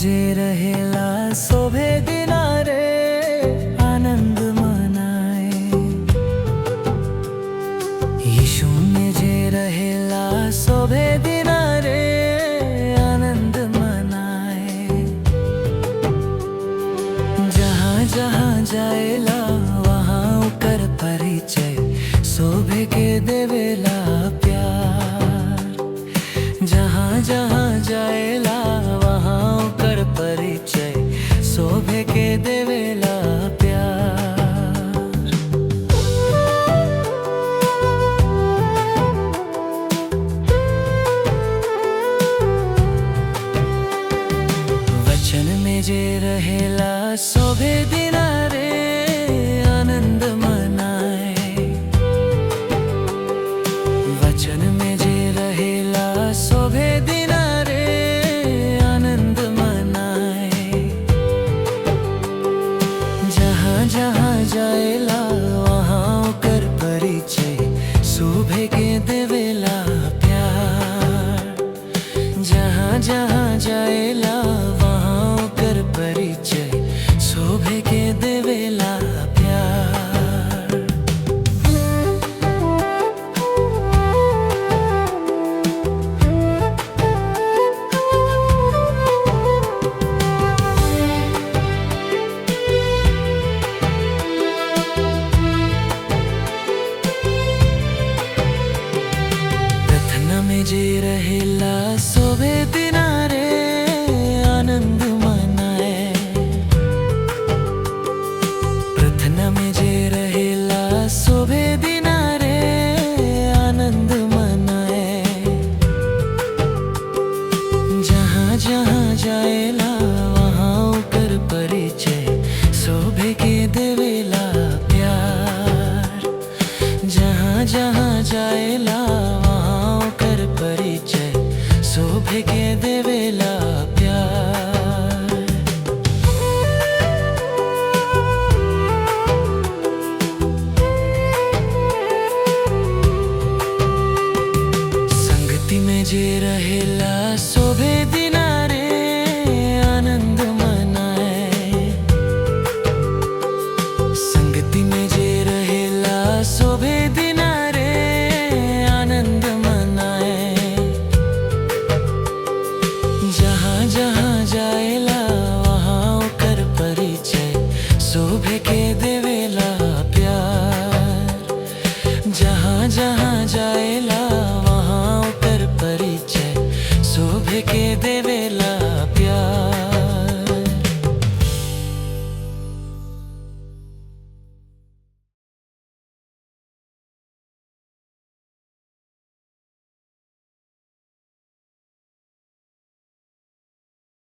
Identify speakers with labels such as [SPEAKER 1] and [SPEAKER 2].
[SPEAKER 1] जे रहेला शोभे दिना रे आनंद मनाए। यीशु में जे रहेला शोभे दिना रे आनंद मनाए। जहाँ जहाँ जाएला वहाँ ओकर परिचय शोभे के देवेला प्यार। जहाँ जहाँ जाएला वहाँ ओकर परिचय शोभे के देवेला प्यार। वचन में जे रहेला शोभे दिना रे आनंद मनाए। वचन में जे रहेला शोभे दिना रे आनंद मनाए। जहाँ जहाँ जाएला वहाँ ओकर परिचय शोभे के देवेला प्यार। जहाँ जहाँ जाएला वहाँ ओकर परिचय शोभे के देवेला प्यार। में जे रहेला शोभे दिना रे आनंद मनाए। प्रार्थना में जे रहेला शोभे दिना रे आनंद मनाए। जहाँ जहाँ जाएला वहाँ ओकर परिचय शोभे के देवेला प्यार। जहाँ जहाँ जाएला परिचय शोभे के देवेला प्यार। संगति में जे रहेला शोभे दिना रे आनंद मनाए। संगति में जे रहेला शोभे दिना रे आनंद मनाए। जहाँ जहाँ जाएला वहाँ ओकर परिचय शोभे के